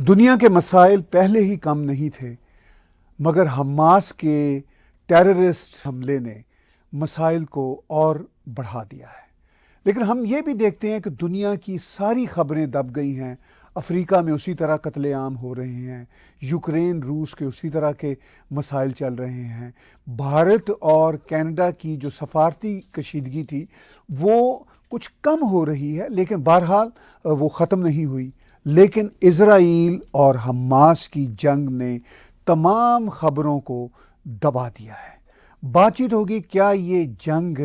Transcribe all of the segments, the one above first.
दुनिया के मसाइल पहले ही कम नहीं थे, मगर हमास के टेररिस्ट हमले ने मसाइल को और बढ़ा दिया है। लेकिन हम ये भी देखते हैं कि दुनिया की सारी खबरें दब गई हैं। अफ्रीका में उसी तरह कत्लेआम हो रहे हैं, यूक्रेन रूस के उसी तरह के मसाइल चल रहे हैं। भारत और कनाडा की जो सफारती कशीदगी थी वो कुछ कम हो रही है, लेकिन बहरहाल वो ख़त्म नहीं हुई। लेकिन इज़राइल और हमास की जंग ने तमाम खबरों को दबा दिया है। बातचीत होगी, क्या ये जंग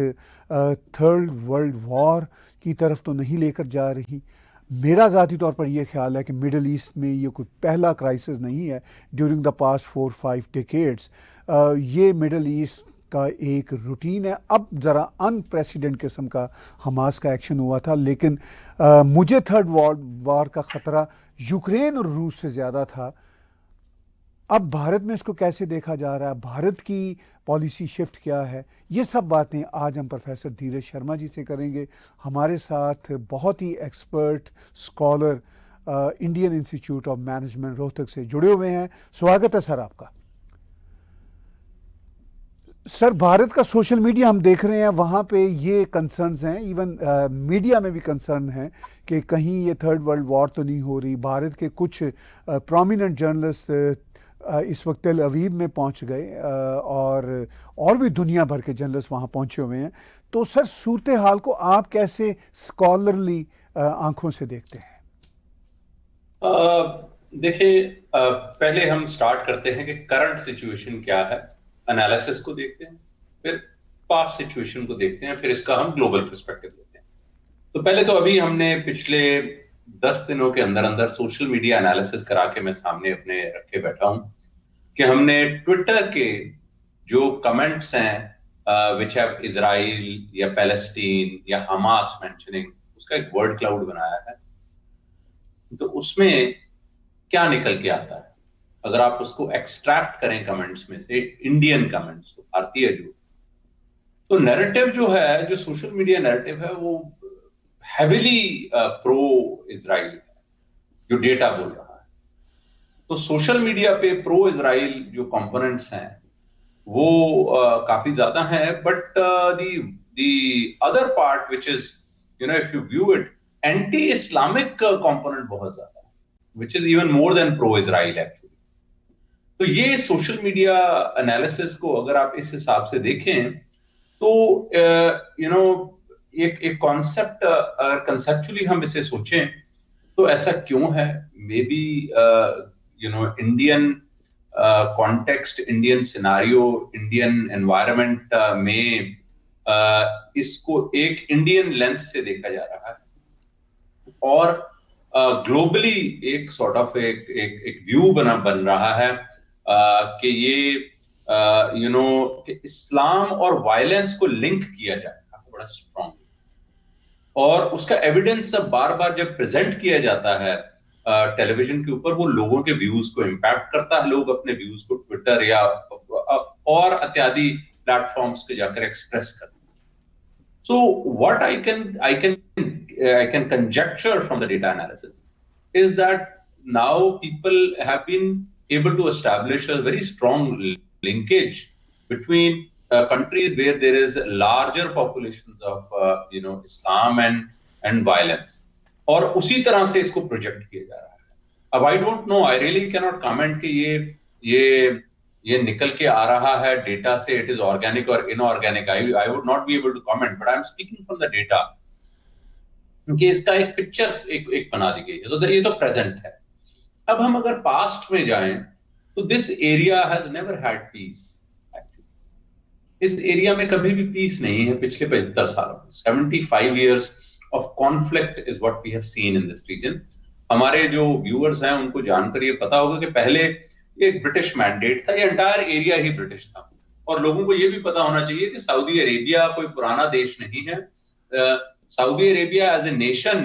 थर्ड वर्ल्ड वॉर की तरफ तो नहीं लेकर जा रही। मेरा ज़ाती तौर पर यह ख्याल है कि मिडल ईस्ट में ये कोई पहला क्राइसिस नहीं है ड्यूरिंग द पास्ट 4-5 डिकेड्स। ये मिडल ईस्ट का एक रूटीन है। अब ज़रा अनप्रेसिडेंट किस्म का हमास का एक्शन हुआ था, लेकिन मुझे थर्ड वर्ल्ड वॉर का ख़तरा यूक्रेन और रूस से ज़्यादा था। अब भारत में इसको कैसे देखा जा रहा है, भारत की पॉलिसी शिफ्ट क्या है, ये सब बातें आज हम प्रोफेसर धीरज शर्मा जी से करेंगे। हमारे साथ बहुत ही expert scholar Indian Institute of Management Rohtak से जुड़े हुए हैं। स्वागत है सर आपका। सर, भारत का सोशल मीडिया हम देख रहे हैं, वहाँ पे ये कंसर्न्स हैं, इवन मीडिया में भी कंसर्न है कि कहीं ये थर्ड वर्ल्ड वॉर तो नहीं हो रही। भारत के कुछ प्रोमिनेंट जर्नलिस्ट इस वक्त तेल अवीव में पहुंच गए और भी दुनिया भर के जर्नलिस्ट वहां पहुंचे हुए हैं। तो सर, सूरत हाल को आप कैसे स्कॉलरली आंखों से देखते हैं? देखिए, पहले हम स्टार्ट करते हैं कि करंट सिचुएशन क्या है, एनालिसिस को देखते हैं, फिर पास्ट सिचुएशन को देखते हैं, फिर इसका हम ग्लोबल पर्सपेक्टिव लेते हैं। तो पहले तो अभी हमने पिछले 10 दिनों के अंदर अंदर सोशल मीडिया एनालिसिस करा के मैं सामने अपने रखे बैठा हूं कि हमने ट्विटर के जो कमेंट्स हैं विच हैव इजराइल या पैलेस्टीन या हमास मेंशनिंग, उसका एक वर्ड क्लाउड बनाया है। तो उसमें क्या निकल के आता है, अगर आप उसको एक्सट्रैक्ट करें कमेंट्स में से, इंडियन कमेंट्स, भारतीय तो नैरेटिव जो है, जो सोशल मीडिया नैरेटिव है, वो हेविली प्रो इजराइल है, जो डेटा बोल रहा है। तो सोशल मीडिया पे प्रो इजराइल जो कंपोनेंट्स हैं वो काफी ज्यादा है, but the other part which is, you know, if you view it, anti Islamic component बहुत ज्यादा है, which is even more than pro Israel actually. तो ये सोशल मीडिया एनालिसिस को अगर आप इस हिसाब से देखें तो यू नो एक कॉन्सेप्ट, कंसेप्चुअली हम इसे सोचें तो ऐसा क्यों है। May be you know Indian context, Indian scenario, Indian environment में इसको एक इंडियन लेंस से देखा जा रहा है और ग्लोबली एक सॉर्ट ऑफ एक व्यू बन रहा है कि ये यू नो इस्लाम और वायलेंस को लिंक किया जाएगा बड़ा स्ट्रॉन्ग, और उसका एविडेंस सब बार बार जब प्रेजेंट किया जाता है टेलीविजन के ऊपर, वो लोगों के व्यूज को इम्पैक्ट करता है। लोग अपने व्यूज को ट्विटर या और इत्यादि प्लेटफॉर्म्स पे जाकर एक्सप्रेस करते हैं। So what I can conjecture from the data analysis is that now people have been able to establish a very strong linkage between countries where there is larger populations of you know Islam and violence, और उसी तरह से इसको project किया जा रहा है। अब I don't know, I really cannot comment कमेंट कि ये निकल के आ रहा है डेटा से, इट इज ऑर्गेनिक और inorganic. I would not be able to comment, but I am speaking from the data, क्योंकि इसका एक पिक्चर एक बना दी गई है। तो ये तो प्रेजेंट है। अब हम अगर पास्ट में जाएं तो this area has never had peace. इस एरिया में कभी भी पीस नहीं है पिछले 75 सालों में। 75 years of conflict is what we have seen in this region. हमारे जो व्यूअर्स हैं उनको जानकर ये पता होगा कि पहले एक ब्रिटिश मैंडेट था, ये एंटायर एरिया ही ब्रिटिश था। और लोगों को ये भी पता होना चाहिए कि सऊदी अरेबिया कोई पुराना देश नहीं है। Saudi Arabia as a nation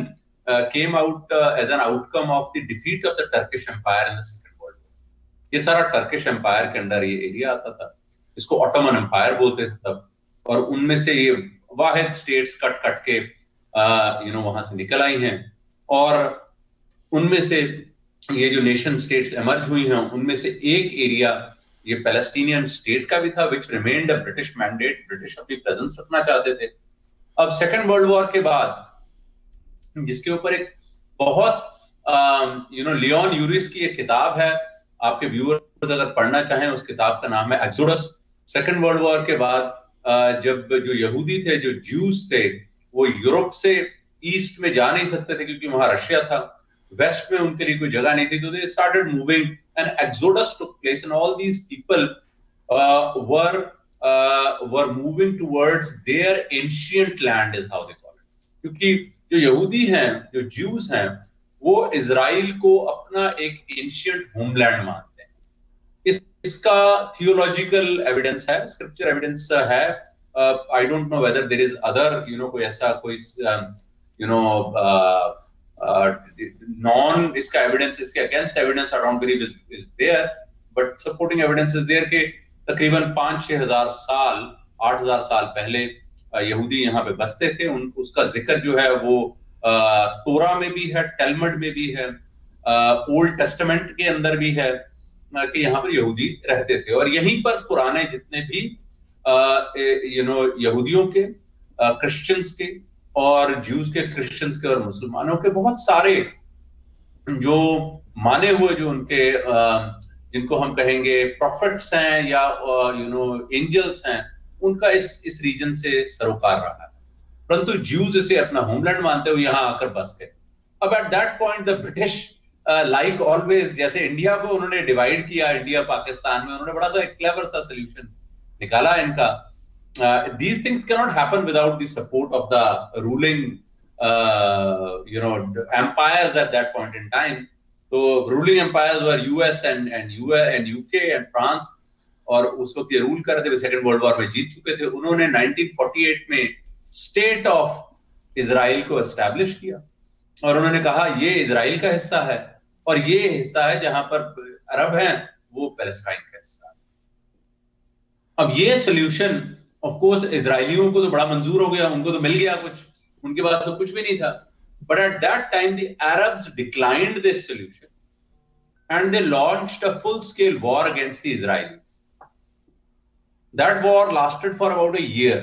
came out as an outcome of the defeat of the Turkish Empire in the Second World War. ये सारा टर्किश एम्पायर के अंडर ये एरिया आता था। इसको ऑटोमन एम्पायर बोलते थे तब, और उनमें से ये वाहिद स्टेट्स कट के यू नो वहां से निकल आई हैं, और उनमें से ये जो नेशन स्टेट्स एमर्ज हुई हैं उनमें से एक एरिया ये पैलेस्टीनियन स्टेट का भी था, which remained a British mandate, British अपनी प्रेजेंस रखना चाहते थे। अब सेकेंड वर्ल्ड वॉर के बाद, जिसके ऊपर एक बहुत लियोन यूरिस की एक किताब है, आपके व्यूअर्स अगर पढ़ना चाहें, उस किताब का नाम है एक्सोडस। सेकेंड वर्ल्ड वॉर के बाद जब जो यहूदी थे, जो ज्यूज थे, वो यूरोप से ईस्ट में जा नहीं सकते थे क्योंकि वहां रशिया था, वेस्ट में उनके लिए कोई जगह नहीं थी, तो they started moving and exodus took place and all these people were moving towards their ancient land is how they call it, क्योंकि जो यहूदी हैं, जो ज्यूज हैं, वो इजराइल को अपना एक एंशिएंट होमलैंड मानते हैं। इसका थियोलॉजिकल एविडेंस है, स्क्रिप्चर एविडेंस है। I don't know whether there is other कोई ऐसा कोई नॉन इसका एविडेंस, इसके against evidence I don't believe is there, but supporting evidence is there के तकरीबन 5-6 हजार साल, 8 हजार साल पहले यहूदी यहाँ पे बसते थे। उसका जिक्र जो है वो तोरा में भी है, टलमड में भी है, ओल्ड टेस्टामेंट के अंदर भी है कि यहाँ पर यहूदी रहते थे। और यहीं पर पुराने जितने भी यहूदियों के, क्रिश्चियंस के और ज्यूज के, क्रिश्चियंस के और मुसलमानों के बहुत सारे जो माने हुए, जो उनके जिनको हम कहेंगे प्रॉफिट्स हैं या एंजल्स हैं, उनका इस रीजन से सरोकार रहा है। परंतु ज्यूज इसे अपना होमलैंड मानते हुए यहाँ आकर बस गए। अब at that point the British like always, जैसे इंडिया को उन्होंने डिवाइड किया, इंडिया पाकिस्तान में, उन्होंने बड़ा सा एक क्लेवर सा सोल्यूशन निकाला इनका। These things cannot happen without the support of the ruling empires at that point in time. So ruling empires were US and UK and France, और उस वक्त ये रूल कर रहे थे, सेकेंड वर्ल्ड वॉर में जीत चुके थे। उन्होंने 1948 में स्टेट ऑफ इजराइल को एस्टैब्लिश किया और उन्होंने कहा ये इजराइल का हिस्सा है और ये हिस्सा है जहां पर अरब हैं, वो पैलेस्टाइन का हिस्सा है। अब ये सोल्यूशन ऑफ कोर्स इजराइलियों को तो बड़ा मंजूर हो गया, उनको तो मिल गया कुछ, उनके पास तो कुछ भी नहीं था। But at that time the Arabs declined this solution and they launched a full-scale war against the Israelis. That war lasted for about a year,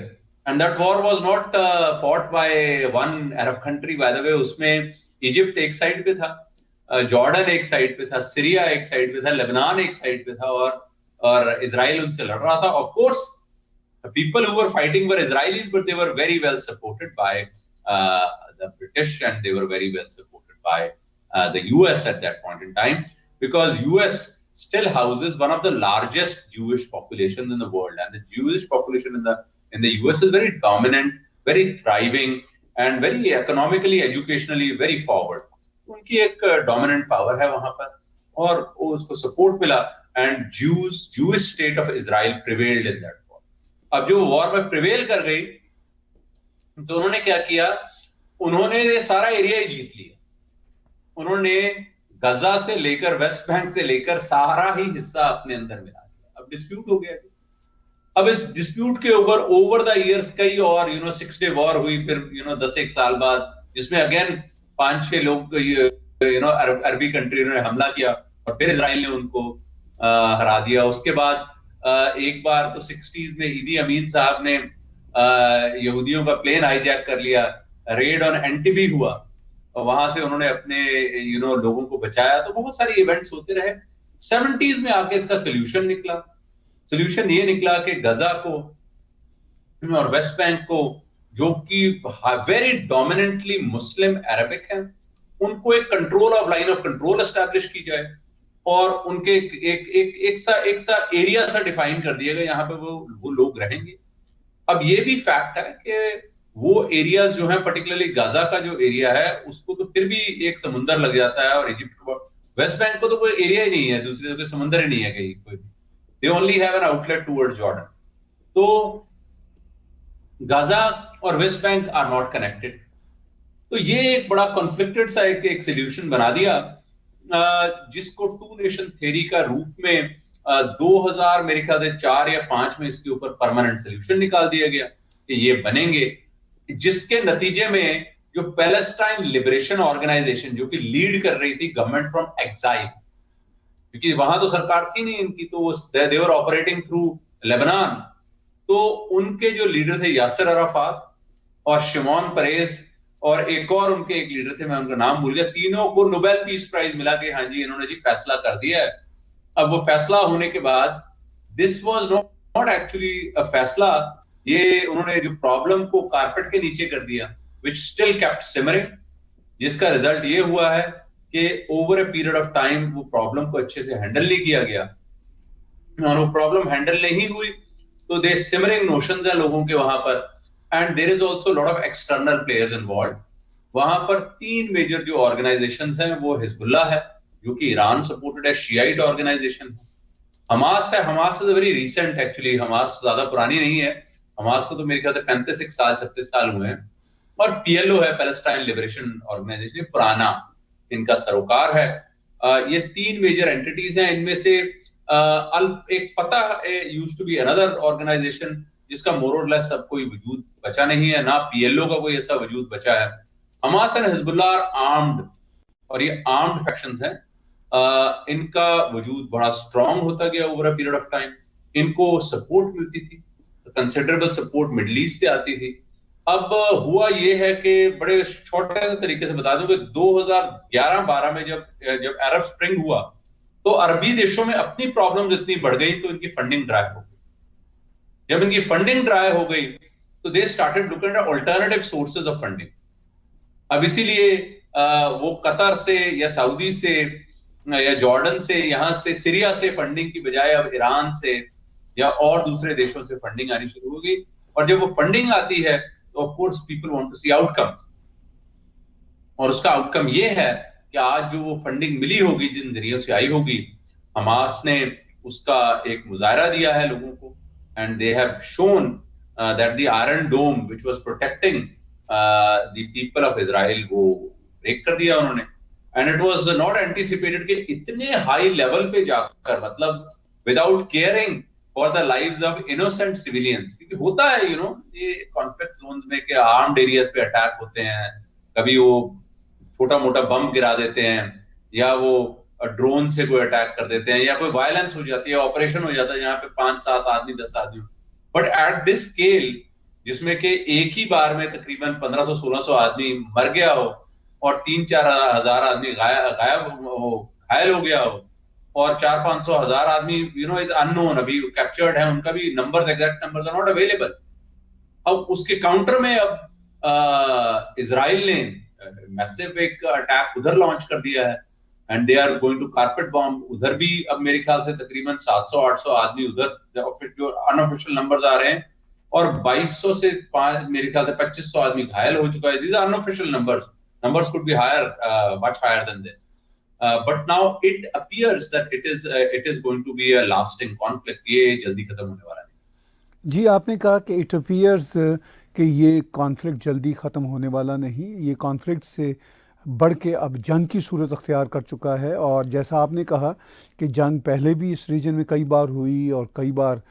and that war was not fought by one Arab country. By the way, उसमें Egypt एक side पे था, Jordan एक side पे था, Syria एक side पे था, लेबनान एक साइड पे था, और इजराइल उनसे लड़ रहा था। Of course, the people who were fighting were Israelis, but they were very well supported by the British, and they were very well supported by the US at that point in time. Because US still houses one of the largest Jewish populations in the world, and the Jewish population in the US is very dominant, very thriving, and very economically, educationally very forward. उनकी एक dominant power है वहां पर, और उसको support मिला, and Jewish state of Israel prevailed in that war. अब जो war में prevail कर गई, तो उन्होंने क्या किया, उन्होंने ये सारा एरिया ही जीत लिया। उन्होंने गजा से लेकर वेस्ट बैंक से लेकर सारा ही हिस्सा अपने अंदर मिला दिया। अब डिस्प्यूट हो गया। अब इस डिस्प्यूट के ऊपर ओवर द इयर्स कई और 6 डे वॉर हुई, फिर 10-1 साल बाद, जिसमें अगेन 5-6 लोग अरबी कंट्री ने हमला किया और फिर इजराइल ने उनको हरा दिया। उसके बाद एक बार तो 60s में ईदी अमीन साहब ने यहूदियों का प्लेन हाईजैक कर लिया, रेड ऑन एंटीबी हुआ, वहां से उन्होंने अपने लोगों को बचाया। तो बहुत सारे इवेंट्स होते रहे। 70s में आके इसका सोल्यूशन निकला। सोल्यूशन ये निकला कि गजा को और वेस्ट बैंक को, जो कि वेरी डोमिनेंटली मुस्लिम अरबिक है, उनको एक control of line of control establish की जाए और उनके एक सा एरिया सा डिफाइन कर दिया गया, यहाँ पे वो लोग रहेंगे। अब ये भी फैक्ट है कि वो एरियाज जो है, पर्टिकुलरली गाजा का जो एरिया है, उसको तो फिर भी एक समुंदर लग जाता है, और इजिप्ट को, वेस्ट बैंक को तो कोई एरिया ही नहीं है, दूसरी कोई समुंदर ही नहीं है कहीं कोई भी। They only have an outlet towards Jordan. तो गाजा और West Bank are not connected. तो ये एक बड़ा कॉन्फ्लिक्टेड सा एक सोल्यूशन बना दिया, जिसको टू नेशन थ्योरी का रूप में 2000 मेरे ख्याल से 4 या 5 में इसके ऊपर परमानेंट सोल्यूशन निकाल दिया गया कि ये बनेंगे, जिसके नतीजे में जो पैलेस्टाइन लिबरेशन ऑर्गेनाइजेशन जो कि लीड कर रही थी गवर्नमेंट फ्रॉम एग्जाइल, क्योंकि वहां तो सरकार थी नहीं इनकी, तो दे वर ऑपरेटिंग थ्रू लेबनान। तो उनके जो लीडर थे यासिर अराफात और शिमोन परेज और एक और उनके एक लीडर थे, मैं उनका नाम भूल गया, तीनों को नोबेल पीस प्राइज मिला कि हाँ जी इन्होंने जी फैसला कर दिया है। अब वो फैसला होने के बाद दिस वाज नॉट एक्चुअली अ फैसला, ये उन्होंने जो प्रॉब्लम को कारपेट के नीचे कर दिया, व्हिच स्टिल केप्ट सिमरिंग, जिसका रिजल्ट ये हुआ है कि over a period of time वो प्रॉब्लम को अच्छे से हैंडल नहीं किया गया, और वो प्रॉब्लम हैंडल नहीं हुई तो दे सिमरिंग नोशंस हैं लोगों के वहां पर, and there is also lot of external players involved. वहां पर तीन मेजर जो ऑर्गेनाइजेशंस हैं वो हिजबुल्लाह है जो कि ईरान सपोर्टेड है, शियाइट ऑर्गेनाइजेशन है, हमास है, Hamas is very recent actually, Hamas ज्यादा पुरानी नहीं है, हमास को तो मेरे ख्याल से 35 साल 36 साल हुए हैं, और पीएलओ है, पैलेस्टाइन लिबरेशन ऑर्गेनाइजेशन, पुराना इनका सरोकार है। ये तीन मेजर एंटिटीज हैं, इनमें से एक Fatah used to be another organisation जिसका मोर और लेस अब कोई वजूद बचा नहीं है, ना पीएलओ का कोई ऐसा वजूद बचा है। Hamas and Hezbollah are armed, और ये आर्म्ड फैक्शंस हैं, इनका वजूद बड़ा स्ट्रांग होता गया over a period of time, इनको सपोर्ट मिलती थी, कंसिडरेबल सपोर्ट मिडिल ईस्ट से आती थी। अब हुआ ये है कि बड़े छोटे से तरीके से बता दूं कि 2011-12 में जब अरब स्प्रिंग हुआ तो अरबी देशों में अपनी प्रॉब्लम्स इतनी बढ़ गई तो इनकी फंडिंग ड्राई हो गई। जब इनकी फंडिंग ड्राई हो गई तो they started looking at alternative sources of funding. अब इसीलिए वो कतर से या सऊदी से या जॉर्डन से, यहां से सीरिया से फंडिंग की बजाय अब ईरान से या और दूसरे देशों से फंडिंग आनी शुरू होगी, और जब वो फंडिंग आती है तो of course people want to see outcomes, और उसका आउटकम ये है कि आज जो वो फंडिंग मिली होगी जिन जरियों से आई होगी, हमास ने उसका एक मुजाहरा दिया है लोगों को, and they have shown that the Iron Dome which was protecting the people of Israel वो ब्रेक कर दिया उन्होंने, and it was not anticipated कि इतने हाई लेवल पे जाकर, मतलब without caring for the lives of innocent civilians, क्योंकि होता है ये कॉन्फ्लिक्ट जोन्स में कि आर्म्ड एरियाज पे अटैक होते हैं, कभी वो छोटा मोटा बम गिरा देते हैं या वो ड्रोन से कोई अटैक कर देते हैं या कोई वायलेंस हो जाती है, ऑपरेशन हो जाता है यहाँ पे 5-7 आदमी 10 आदमी, बट एट दिस स्केल जिसमें कि एक ही बार में तकरीबन 1500-1600 आदमी मर गया हो और 3-4 हजार आदमी घायल हो गया हो और 400-500 हजार आदमी इज अननोन, अभी कैप्चर्ड है, उनका भी numbers, exact numbers are not available. अब उसके काउंटर में अब इजराइल ने मैसिव एक अटैक उधर लॉन्च कर दिया है, and they are going to carpet bomb उधर भी। अब मेरे ख्याल से तकरीबन 700-800 आदमी उधर, जो अनऑफिशियल नंबर्स आ रहे हैं, और 2200 से मेरे ख्याल से 2500 आदमी घायल हो चुका है। These are unofficial numbers could be higher, much higher than this, but now it appears that it is going to be a lasting conflict, ये जल्दी खत्म होने वाला है। जी, आपने कहा कि इट अपीयर्स कि ये कॉन्फ्लिक्ट जल्दी ख़त्म होने वाला नहीं, ये कॉन्फ्लिक्ट से बढ़ के अब जंग की सूरत अख्तियार कर चुका है, और जैसा आपने कहा कि जंग पहले भी इस रीजन में कई बार हुई और कई बार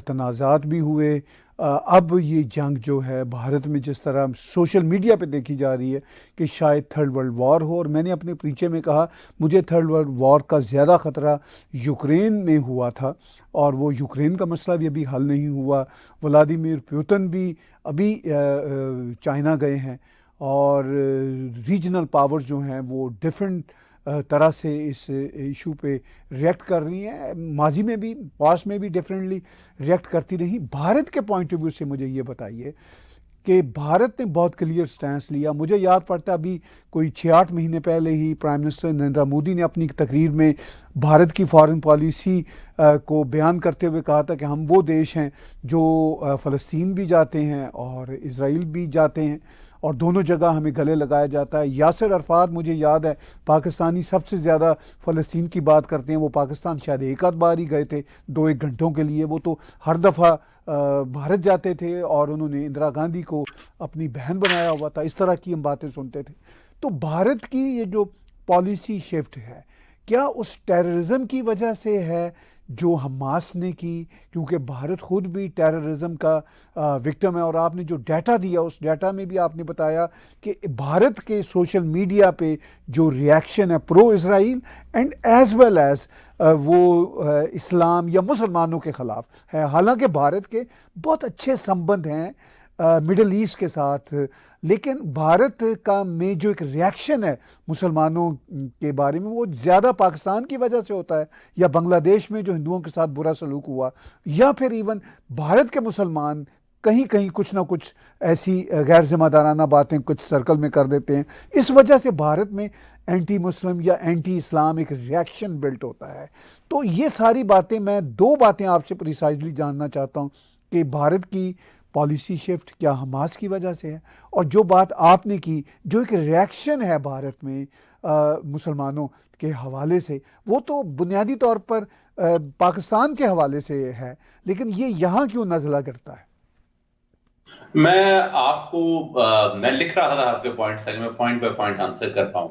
तनाज़ात भी हुए। अब ये जंग जो है भारत में जिस तरह सोशल मीडिया पे देखी जा रही है कि शायद थर्ड वर्ल्ड वॉर हो, और मैंने अपने परिचय में कहा मुझे थर्ड वर्ल्ड वॉर का ज़्यादा ख़तरा यूक्रेन में हुआ था, और वो यूक्रेन का मसला भी अभी हल नहीं हुआ। व्लादिमीर पुतिन भी अभी चाइना गए हैं, और रीजनल पावर्स जो हैं वो डिफरेंट तरह से इस इशू पे रिएक्ट कर रही हैं, माजी में भी पास्ट में भी डिफरेंटली रिएक्ट करती रही। भारत के पॉइंट ऑफ व्यू से मुझे ये बताइए कि भारत ने बहुत क्लियर स्टैंस लिया। मुझे याद पड़ता है अभी कोई 6-8 महीने पहले ही प्राइम मिनिस्टर नरेंद्र मोदी ने अपनी तकरीर में भारत की फॉरेन पॉलिसी को बयान करते हुए कहा था कि हम वो देश हैं जो फ़लस्तीन भी जाते हैं और इजराइल भी जाते हैं, और दोनों जगह हमें गले लगाया जाता है। यासिर अरफात, मुझे याद है, पाकिस्तानी सबसे ज़्यादा फ़लस्तीन की बात करते हैं। वो पाकिस्तान शायद एक आध बार ही गए थे 2-1 घंटों के लिए, वो तो हर दफ़ा भारत जाते थे, और उन्होंने इंदिरा गांधी को अपनी बहन बनाया हुआ था। इस तरह की हम बातें सुनते थे। तो भारत की ये जो पॉलिसी शिफ्ट है, क्या उस टेररिज्म की वजह से है जो हमास ने की, क्योंकि भारत खुद भी टेररिज्म का विक्टिम है। और आपने जो डाटा दिया उस डाटा में भी आपने बताया कि भारत के सोशल मीडिया पे जो रिएक्शन है pro Israel and as well as वो इस्लाम या मुसलमानों के ख़िलाफ़ है। हालांकि भारत के बहुत अच्छे संबंध हैं मिडल ईस्ट के साथ, लेकिन भारत का में जो एक रिएक्शन है मुसलमानों के बारे में वो ज़्यादा पाकिस्तान की वजह से होता है, या बांग्लादेश में जो हिंदुओं के साथ बुरा सलूक हुआ, या फिर इवन भारत के मुसलमान कहीं कहीं कुछ ना कुछ ऐसी गैर जिम्मेदाराना बातें कुछ सर्कल में कर देते हैं। इस वजह से भारत में एंटी मुस्लिम या एंटी इस्लाम एक रिएक्शन बिल्ट होता है। तो ये सारी बातें, मैं दो बातें आपसे प्रिसाइजली जानना चाहता हूँ कि भारत की पॉलिसी शिफ्ट क्या हमास की वजह से है, और जो बात आपने की जो एक रिएक्शन है भारत में मुसलमानों के हवाले से, वो तो बुनियादी तौर पर पाकिस्तान के हवाले से है, लेकिन ये यहाँ क्यों नज़ला करता है? मैं लिख रहा था आपके पॉइंट्स, ताकि मैं पॉइंट बाय पॉइंट आंसर कर पाऊं।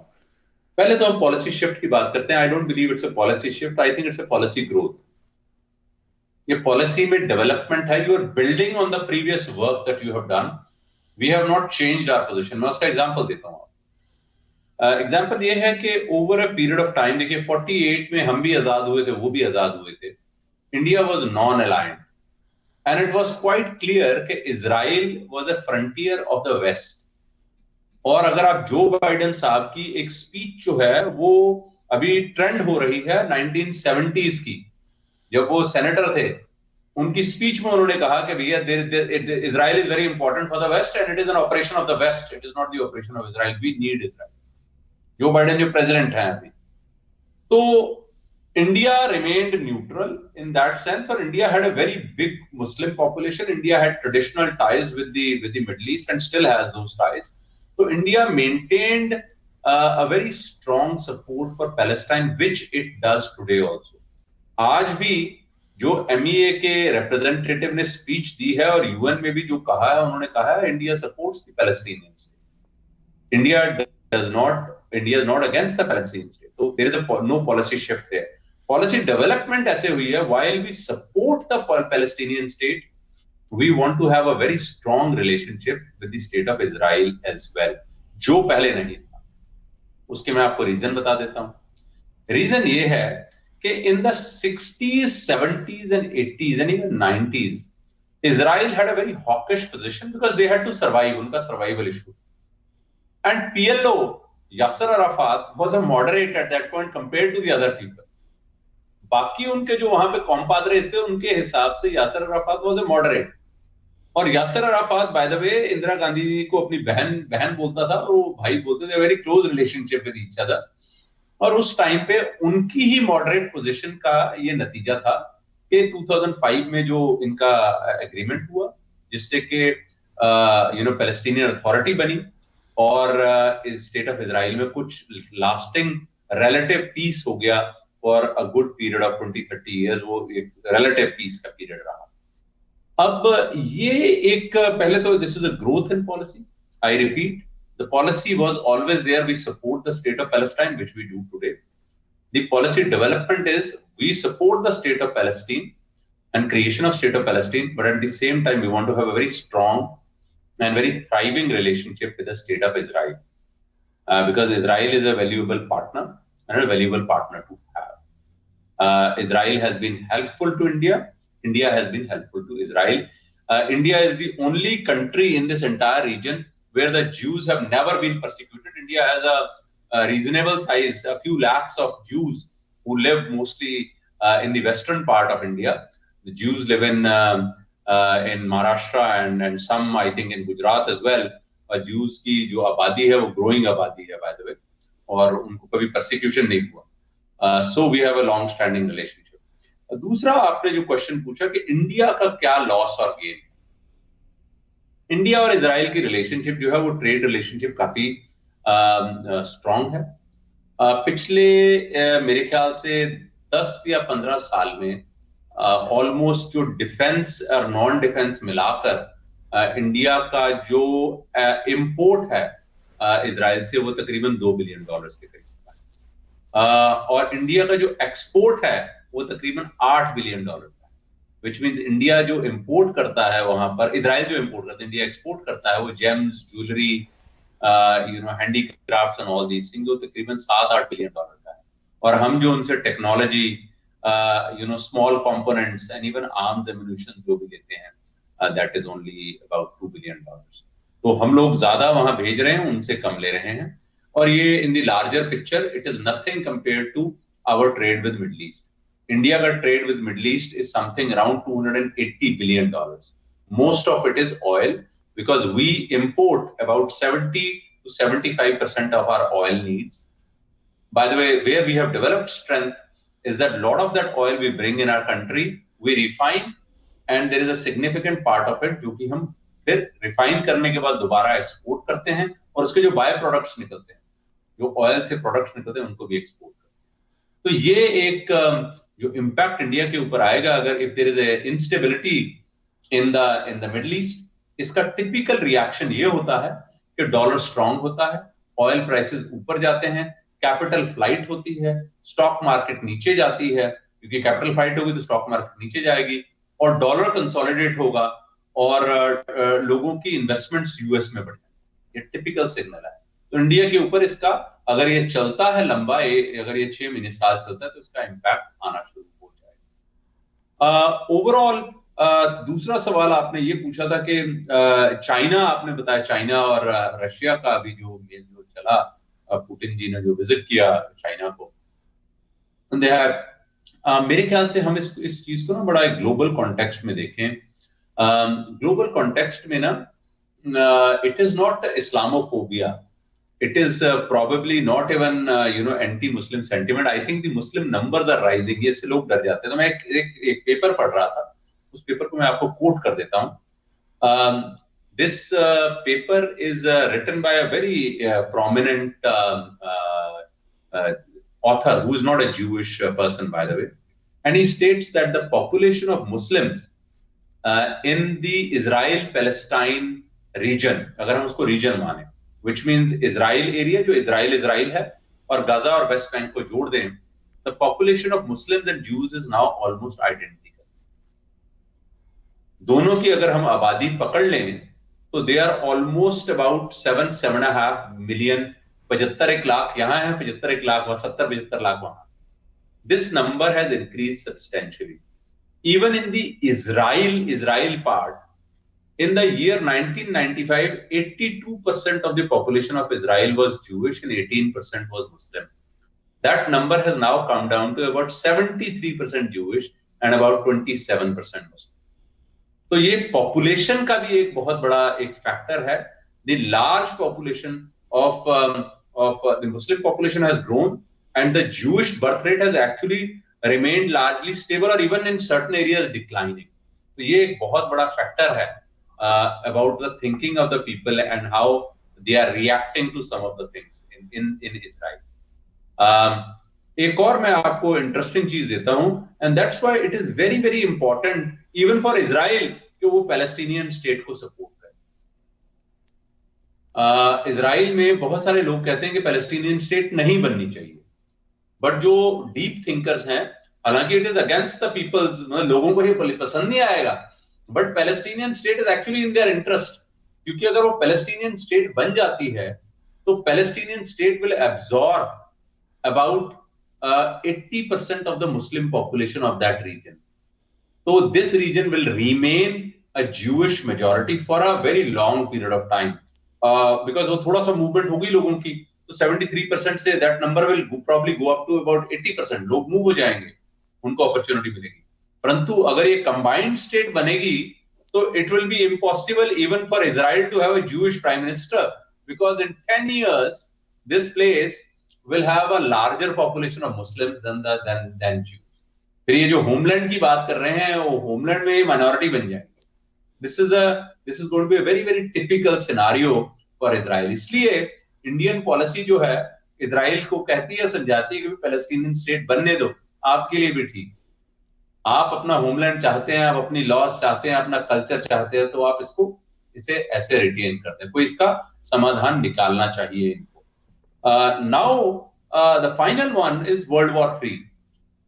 पहले तो हम पॉलिसी शिफ्ट की बात करते हैं। I don't believe it's a policy shift, I think it's a policy growth. ये पॉलिसी में डेवलपमेंट है। You are building on the previous work that you have done. We have not changed our position. मैं उसका example देता हूं। Example ये है कि over a period of time, देखिए 48 में हम भी आजाद हुए थे, वो भी आजाद हुए थे। India was non aligned and it was quite clear कि Israel was a frontier of the west. और अगर आप जो बाइडेन साहब की एक स्पीच जो है वो अभी ट्रेंड हो रही है 1970s की, जब वो सेनेटर थे, उनकी स्पीच में उन्होंने कहा कि भैया Israel is very important for the west and it is an operation of the west, it is not the operation of Israel, we need Israel. Joe Biden जो प्रेसिडेंट हैं अभी, तो India remained neutral in that sense. और India had a very big Muslim population, India had traditional ties with the middle east and still has those ties. So India maintained a very strong support for Palestine, which it does today also. आज भी जो MEA के representative ने speech दी है और UN में भी जो कहा है, उन्होंने कहा है India supports the Palestinian state. India is not against the Palestinian state. So there is no policy shift there. Policy development ऐसे हुई है, while we support the Palestinian state, we want to have a very strong relationship with the state of Israel as well, जो पहले नहीं था। उसके मैं आपको रीजन बता देता हूं। रीजन ये है कि in the 60s, 70s and 80s and even 90s, Israel had a very hawkish position because they had to survive, उनका survival issue. And PLO, Yasser Arafat, was a moderate at that point compared to the other people. बाकी उनके जो वहां पे कॉम्पाद्रेस थे, उनके हिसाब से Yasser Arafat was a moderate. और Yasser Arafat by the way Indira Gandhi ji को अपनी बहन बोलता था, और वो भाई बोलते थे, very close relationship with each other. और उस टाइम पे उनकी ही मॉडरेट पोजीशन का ये नतीजा था कि 2005 में जो इनका एग्रीमेंट हुआ, जिससे कि पैलेस्टीनियन अथॉरिटी बनी और स्टेट ऑफ इजराइल में कुछ लास्टिंग रिलेटिव पीस हो गया for a good period of 20-30 years. वो एक रिलेटिव पीस का पीरियड रहा। अब ये एक, पहले तो this is a growth in policy. I repeat, the policy was always there, we support the state of Palestine, which we do today. The policy development is we support the state of Palestine and creation of state of Palestine, but at the same time we want to have a very strong and very thriving relationship with the state of Israel, because Israel is a valuable partner and a valuable partner to have. Israel has been helpful to India. India has been helpful to Israel. India is the only country in this entire region where the Jews have never been persecuted. India has a reasonable size, a few lakhs of Jews who live mostly in the western part of India. The Jews live in Maharashtra and some, I think, in Gujarat as well. Jews की जो आबादी है वो growing आबादी है, by the way, और उनको कभी persecution नहीं हुआ। So we have a long-standing relationship. दूसरा, आपने जो क्वेश्चन पूछा कि इंडिया का क्या लॉस और गेन। इंडिया और इजराइल की रिलेशनशिप जो है वो ट्रेड रिलेशनशिप काफी स्ट्रांग है। पिछले मेरे ख्याल से 10 या 15 साल में ऑलमोस्ट जो डिफेंस और नॉन डिफेंस मिलाकर इंडिया का जो इंपोर्ट है इजराइल से, वो तकरीबन $2 बिलियन के करीब है। और इंडिया का जो एक्सपोर्ट है वो तकरीबन $8 बिलियन का है, विच मीन्स इंडिया जो इंपोर्ट करता है वहां पर, इजराइल जो इंपोर्ट करता है, इंडिया एक्सपोर्ट करता है वो James, jewellery, handicrafts and all these things, वो तकरीबन $7-8 बिलियन का है। और हम जो उनसे technology, small components and even arms ammunition जो भी लेते हैं, that is only about $2 billion. तो हम लोग ज्यादा वहां भेज रहे हैं, उनसे कम ले रहे हैं। और ये in the larger picture it is nothing compared to our trade with middle east. India का trade with middle east is something around $280 billion. Most of it is oil, because we import about 70 to 75% of our oil needs. By the way, where we have developed strength is that a lot of that oil we bring in our country, we refine, and there is a significant part of it जो कि हम फिर refine करने के बाद दोबारा export करते हैं, और उसके जो बाय प्रोडक्ट्स निकलते हैं, जो ऑयल से प्रोडक्ट्स निकलते हैं, उनको भी एक्सपोर्ट करते हैं। तो ये एक जो इम्पैक्ट इंडिया के ऊपर आएगा अगर if there is a instability in the Middle East, इसका टिपिकल रिएक्शन ये होता है कि डॉलर स्ट्रांग होता है, ऑयल प्राइसेस ऊपर जाते हैं, कैपिटल फ्लाइट होती है, स्टॉक मार्केट नीचे जाती है, क्योंकि कैपिटल फ्लाइट होगी तो स्टॉक मार्केट नीचे जाएगी, और डॉलर कंसोलिडेट होगा, और लोगों की इन्वेस्टमेंट्स यूएस में बढ़ जाएंगे। ये टिपिकल सिग्नल है। तो इंडिया के ऊपर इसका, अगर ये चलता है लंबा, अगर ये 6 महीने साल चलता है, तो इसका इम्पैक्ट आना शुरू हो जाएगा। ओवरऑल दूसरा सवाल आपने ये पूछा था कि चाइना, आपने बताया चाइना और रशिया का भी जो चला, पुतिन जी ने जो विजिट किया चाइना को, मेरे ख्याल से हम इस चीज को ना बड़ा एक ग्लोबल कॉन्टेक्स्ट में देखें। ग्लोबल कॉन्टेक्स्ट में ना, it is not Islamophobia, it is probably not even anti-Muslim sentiment. I think the Muslim numbers are rising. ये से लोग डर जाते हैं। तो मैं एक पेपर पढ़ रहा था, उस पेपर को मैं आपको कोट कर देता हूँ। This paper is written by a very prominent author who is not a Jewish person, by the way, and he states that the population of Muslims in the Israel-Palestine region, अगर हम उसको region माने, which means Israel area, जो Israel है, और Gaza और West bank को जोड़ दें, the population of Muslims and Jews is now almost identical. दोनों की अगर हम आबादी पकड़ लें तो they are almost about 7.5 million, 75 lakh यहाँ है, 75 लाख वहां, 70-75 लाख वहां. This number has increased substantially. Even in the Israel part, in the year 1995, 82% of the population of Israel was Jewish and 18% was Muslim. That number has now come down to about 73% Jewish and about 27% Muslim. तो ये population का भी एक बहुत बड़ा एक factor है. The large population of the Muslim population has grown, and the Jewish birth rate has actually remained largely stable or even in certain areas declining. तो ये एक बहुत बड़ा factor है about the thinking of the people and how they are reacting to some of the things in Israel. एक और मैं आपको इंटरेस्टिंग चीज देता हूं, and that's why it is very very important even for Israel कि वो पैलेस्टीनियन स्टेट को सपोर्ट करे. इजराइल में बहुत सारे लोग कहते हैं कि पैलेस्टीनियन स्टेट नहीं बननी चाहिए, बट जो डीप थिंकर्स हैं, हालांकि it is against the peoples, लोगों को ये पसंद नहीं आएगा, but Palestinian state is actually in their interest, क्योंकि अगर वो पैलेस्टीनियन स्टेट बन जाती है तो Palestinian state will absorb about 80% of the Muslim population of that region. So this region will remain a Jewish majority for a very long period of time, because वो थोड़ा सा मूवमेंट होगी लोगों की, तो 73% से that number will probably go up to about 80%. लोग move हो जाएंगे, उनको अपॉर्चुनिटी मिलेगी. परंतु अगर ये कंबाइंड स्टेट बनेगी तो it will be impossible even for Israel to have a Jewish prime minister, because in 10 years this place will have a larger population of Muslims than Jews. फिर ये जो होमलैंड की बात कर रहे हैं, वो होमलैंड में माइनॉरिटी बन जाएंगे. This is going to be a very very typical scenario for Israel. इसलिए इंडियन पॉलिसी जो है इजराइल को कहती है, समझाती है कि पैलेस्टीनियन स्टेट बनने दो, आपके लिए भी ठीक. आप अपना होमलैंड चाहते हैं, आप अपनी लॉस चाहते हैं, अपना कल्चर चाहते हैं, तो आप इसे ऐसे रिटेन करते हैं. कोई इसका समाधान निकालना चाहिए इनको. Now the final one is World War III.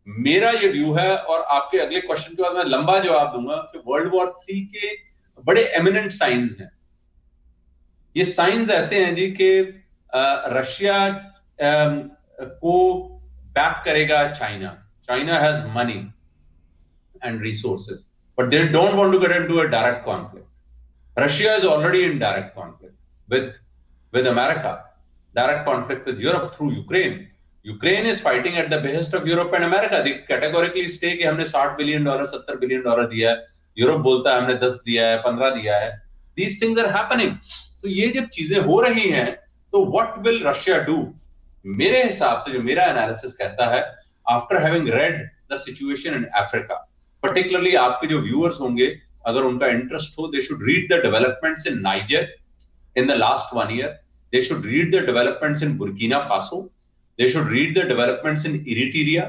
मेरा ये व्यू है, और आपके अगले क्वेश्चन के बाद मैं लंबा जवाब दूंगा कि वर्ल्ड वॉर 3 के बड़े एमिनेंट साइंस हैं। ये साइंस ऐसे हैं जी कि रशिया को बैक करेगा China. China has money and resources, but they don't want to get into a direct conflict. Russia is already in direct conflict with America, direct conflict with Europe through Ukraine. Ukraine is fighting at the behest of Europe and America. They categorically say कि हमने $60 billion, $70 billion दिया है, Europe बोलता है हमने 10 दिया है, 15 दिया है. These things are happening. तो ये जब चीजें हो रही हैं, तो what will Russia do? मेरे हिसाब से जो मेरा एनालिसिस कहता है, after having read the situation in Africa, particularly आपके जो viewers होंगे, अगर उनका इंटरेस्ट हो, they should read the developments in Niger in the last 1 year. They should read the developments in Burkina Faso. They should read the developments in Eritrea.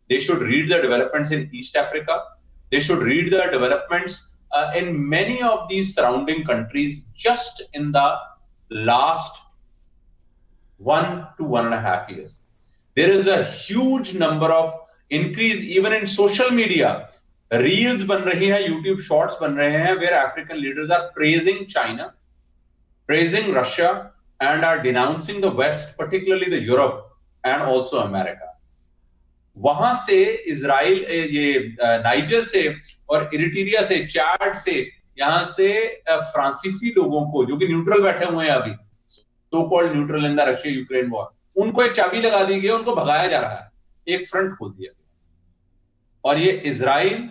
They should read the developments in East Africa. They should read the developments in many of these surrounding countries just in the last 1 to 1.5 years. There is a huge number of increase even in social media. Reels बन रही है, YouTube shorts बन रहे हैं, where African leaders are praising China, praising Russia and are denouncing the west, particularly the Europe and also America. वहां से Israel, ये niger से और इरिट्रिया से, चाड से, यहां से फ्रांसीसी लोगों को जो कि न्यूट्रल बैठे हुए हैं अभी, so called neutral in the Russia Ukraine war, उनको एक चाबी लगा दी गई, उनको भगाया जा रहा है, एक फ्रंट खोल दिया गया. और ये इजराइल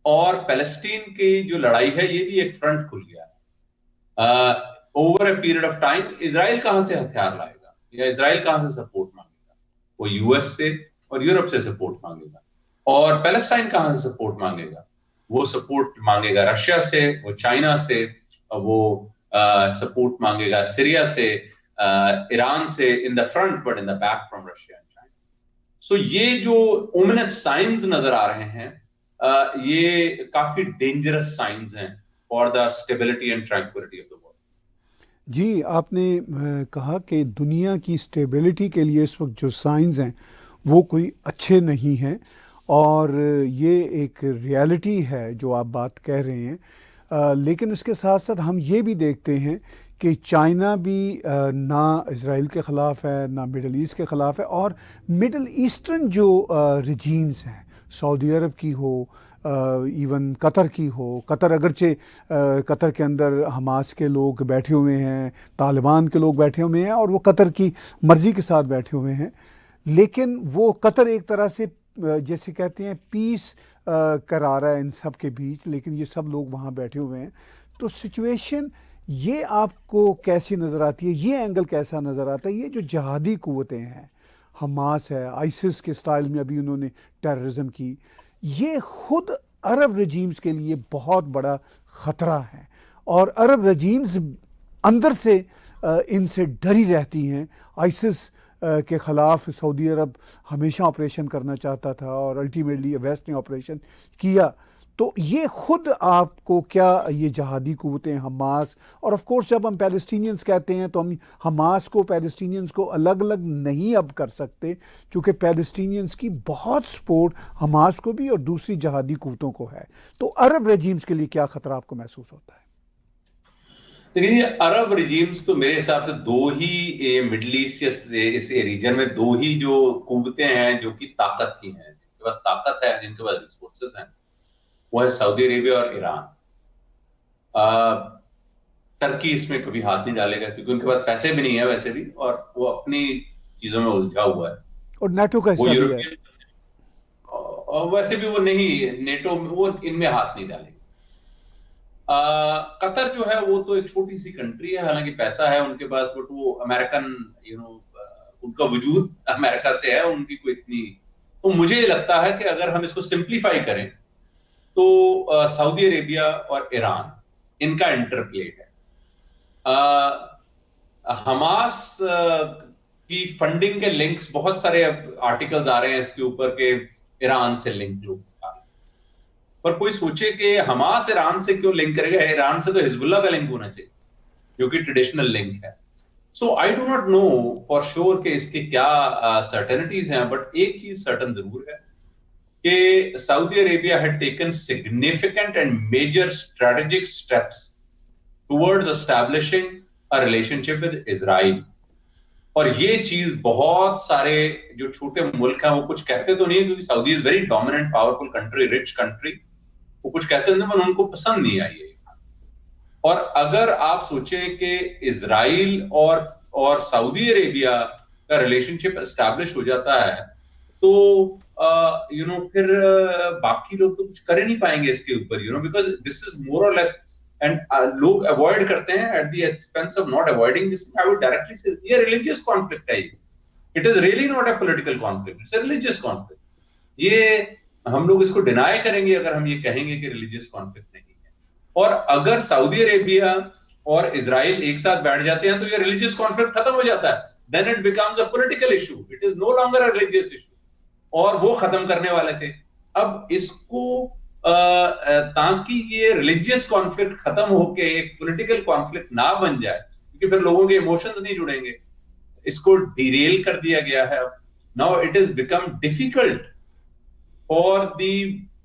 और पैलेस्टीन की जो लड़ाई है, ये भी एक फ्रंट खुल गया है. Over a period of time Israel कहां से हथियार लाएगा, या इजराइल कहां से सपोर्ट मांगेगा? वो यूएस से और यूरोप से सपोर्ट मांगेगा. और पैलेस्टाइन कहां से सपोर्ट मांगेगा? वो सपोर्ट मांगेगा रशिया से, वो चाइना से, वो सपोर्ट मांगेगा सीरिया से, ईरान से, in the front but in the back from Russia. So ये जो ओमिनस साइंस नजर आ रहे हैं, ये काफी डेंजरस साइंस हैं for the stability and tranquillity of the world. जी, आपने कहा कि दुनिया की स्टेबिलिटी के लिए इस वक्त जो साइंस हैं वो कोई अच्छे नहीं हैं, और ये एक रियलिटी है जो आप बात कह रहे हैं. लेकिन इसके साथ साथ हम ये भी देखते हैं कि चाइना भी ना इज़राइल के ख़िलाफ़ है, ना मिडल ईस्ट के ख़िलाफ़ है, और मिडल ईस्टर्न जो रिजीम्स हैं, सऊदी अरब की हो, इवन कतर की हो, कतर अगरचे कतर के अंदर हमास के लोग बैठे हुए हैं, तालिबान के लोग बैठे हुए हैं, और वो कतर की मर्ज़ी के साथ बैठे हुए हैं, लेकिन वो कतर एक तरह से जैसे कहते हैं पीस करा रहा है इन सब के बीच, लेकिन ये सब लोग वहाँ बैठे हुए हैं. तो सिचुएशन ये आपको कैसी नज़र आती है, ये एंगल कैसा नज़र आता है? ये जो जहादी क़ुव्वतें हैं, हमास है, आइसिस के स्टाइल में अभी उन्होंने टेररिज्म की, ये खुद अरब रजीम्स के लिए बहुत बड़ा ख़तरा है, और अरब रजीम्स अंदर से इनसे डरी रहती हैं. आइसिस के ख़िलाफ़ सऊदी अरब हमेशा ऑपरेशन करना चाहता था, और अल्टीमेटली वेस्ट ने ऑपरेशन किया. तो ये खुद आपको क्या, ये जहादी क़ुव्वतें, हमास, और ऑफ कोर्स जब हम पैलेस्टीनियंस कहते हैं तो हम हमास को, पैलेस्टीनियंस को अलग अलग नहीं अब कर सकते, क्योंकि पैलेस्टीनियंस की बहुत सपोर्ट हमास को भी और दूसरी जहादी क़ुव्वतों को है. तो अरब रजीम्स के लिए क्या ख़तरा आपको महसूस होता है? देखिए, अरब रिजीम्स तो मेरे हिसाब से दो ही मिडल ईस्ट या इस रीजन में दो ही जो क़ुव्वतें हैं जो कि ताकत की हैं, जिनके पास ताकत है, जिनके पास रिसोर्सेज हैं, वो है सऊदी अरेबिया और ईरान. टर्की इसमें कभी हाथ नहीं डालेगा, क्योंकि उनके पास पैसे भी नहीं है वैसे भी, और वो अपनी चीजों में उलझा हुआ है, और नाटो का हिस्सा भी है, और वैसे भी वो नहीं, नेटो वो इनमें हाथ नहीं डालेगा. कतर जो है वो तो एक छोटी सी कंट्री है, हालांकि पैसा है उनके पास, बट वो अमेरिकन, उनका वजूद अमेरिका से है, उनकी कोई इतनी. तो मुझे लगता है कि अगर हम इसको सिंप्लीफाई करें तो सऊदी अरेबिया और ईरान, इनका इंटरप्ले है. हमास की फंडिंग के लिंक्स, बहुत सारे आर्टिकल्स आ रहे हैं इसके ऊपर के ईरान से लिंक लोग, पर कोई सोचे कि हमास ईरान से क्यों लिंक करेगा? ईरान से तो हिजबुल्लाह का लिंक होना चाहिए, जो कि ट्रेडिशनल लिंक है. So I do not know for sure कि इसके क्या सर्टेनिटीज हैं, बट एक चीज सर्टन जरूर है कि Saudi Arabia had taken significant and major strategic steps towards establishing a relationship with Israel. और ये चीज बहुत सारे जो छोटे मुल्क हैं वो कुछ कहते तो नहीं है, क्योंकि Saudi is very dominant powerful country, rich country, वो कुछ कहते नहीं, पर उनको पसंद नहीं आई है। और अगर आप सोचें कि इजराइल और सऊदी अरेबिया का रिलेशनशिप एस्टैब्लिश हो जाता है तो फिर बाकी लोग तो कुछ कर ही नहीं पाएंगे इसके ऊपर, बिकॉज दिस इज मोर और लेस, एंड लोग अवॉइड करते हैं at the expense of not avoiding this. I would directly से ये रिलीजियस कॉन्फ्लिक्ट है, it is really not a political conflict, it's a religious conflict. ये हम लोग इसको डिनाई करेंगे अगर हम ये कहेंगे कि रिलीजियस कॉन्फ्लिक्ट नहीं है। और अगर सऊदी अरेबिया और इजराइल एक साथ बैठ जाते हैं तो ये रिलीजियस कॉन्फ्लिक्ट खत्म हो जाता है, then it becomes a political issue, it is no longer a religious issue, और वो खत्म करने वाले थे। अब इसको ताकि ये रिलीजियस कॉन्फ्लिक्ट खत्म होके एक पॉलिटिकल कॉन्फ्लिक्ट ना बन जाए, क्योंकि फिर लोगों के इमोशंस नहीं जुड़ेंगे, इसको डिरेल कर दिया गया है। Now it is become difficult for the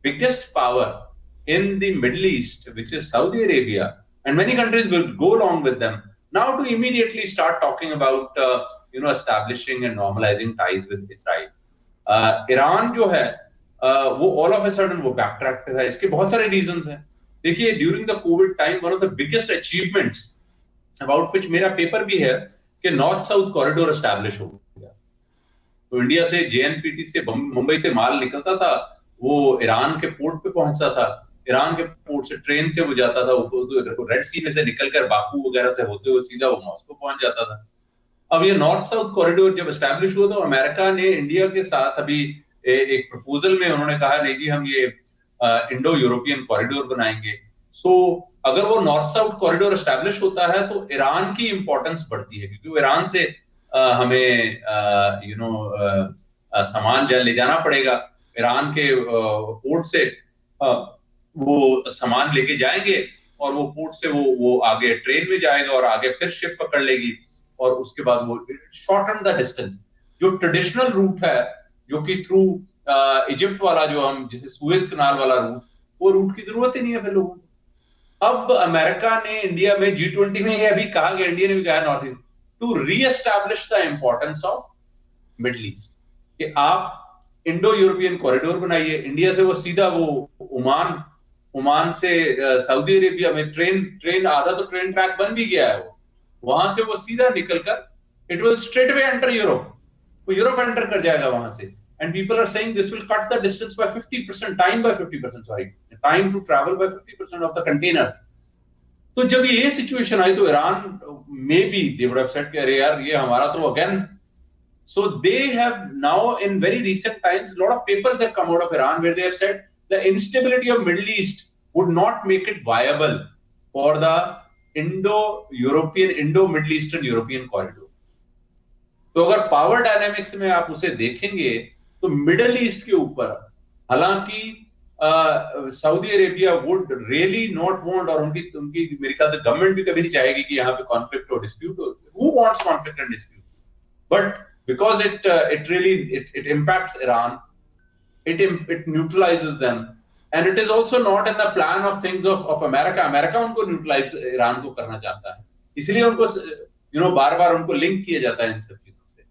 biggest power in the Middle East, which is Saudi Arabia, and many countries will go along with them, now to immediately start talking about establishing and normalizing ties with Israel. Iran जो है वो all of a sudden वो backtrack है। इसके बहुत सारे reasons हैं। देखिए, during the COVID time, one of the biggest achievements about which मेरा पेपर भी है कि नॉर्थ साउथ कॉरिडोर एस्टैब्लिश हो गया। तो इंडिया से JNPT से मुंबई से माल निकलता था, वो ईरान के पोर्ट पे पहुंचता था, ईरान के पोर्ट से ट्रेन से वो जाता था, वो रेड सी में से निकलकर बाकू वगैरह से होते हुए सीधा वो मॉस्को पहुंच जाता था। अब ये नॉर्थ साउथ कॉरिडोर जब एस्टैब्लिश हुआ तो अमेरिका ने इंडिया के साथ अभी एक प्रपोजल में उन्होंने कहा नहीं जी हम ये इंडो यूरोपियन कॉरिडोर बनाएंगे। सो अगर वो नॉर्थ साउथ कॉरिडोर एस्टैब्लिश होता है तो ईरान की इंपॉर्टेंस बढ़ती है, क्योंकि ईरान से हमें सामान ले जाना पड़ेगा। ईरान के पोर्ट से वो सामान लेके जाएंगे और वो पोर्ट से वो आगे ट्रेन में जाएगा और आगे फिर शिप पकड़ लेगी और उसके बाद वो शॉर्टन द डिस्टेंस। जो ट्रेडिशनल रूट है जो कि थ्रू इजिप्ट वाला जो हम जैसे सुएज कनाल वाला रूट, वो रूट की जरूरत ही नहीं है फिर लोगों को। अब अमेरिका ने इंडिया में G20 में ये अभी कहा गया, इंडिया ने भी कहा north east to reestablish the importance of middle east, कि आप इंडो यूरोपियन कॉरिडोर बनाइए। इंडिया से वो सीधा वो ओमान से सऊदी अरेबिया में ट्रेन आधा तो ट्रेन ट्रैक बन भी गया है, वो वहां से वो सीधा निकलकर it will straight way enter Europe, वो यूरोप एंटर कर जाएगा वहां से। And people are saying this will cut the distance by 50%, time by 50%, sorry time to travel by 50% of the containers. तो जब ये सिचुएशन आई तो ईरान में भी दे वुड हैव सेड कि अरे यार ये हमारा तो again. So they have now in very recent times a lot of papers have come out of Iran where they have said the instability of Middle East would not make it viable for the Indo-Middle Eastern European corridor. तो अगर power dynamics में आप उसे देखेंगे तो middle east के ऊपर हालांकि Saudi Arabia would really not want, और उनकी मेरे ख्याल से गवर्नमेंट भी कभी नहीं चाहेगी कि यहाँ पे कॉन्फ्लिक्ट और डिस्प्यूट हो। Who wants conflict and dispute? But because it really impacts Iran, it neutralizes them, and it is also not in the plan of things of America. America उनको neutralize ईरान को करना चाहता है, इसलिए उनको बार-बार उनको लिंक किया जाता है इन सब चीजों से।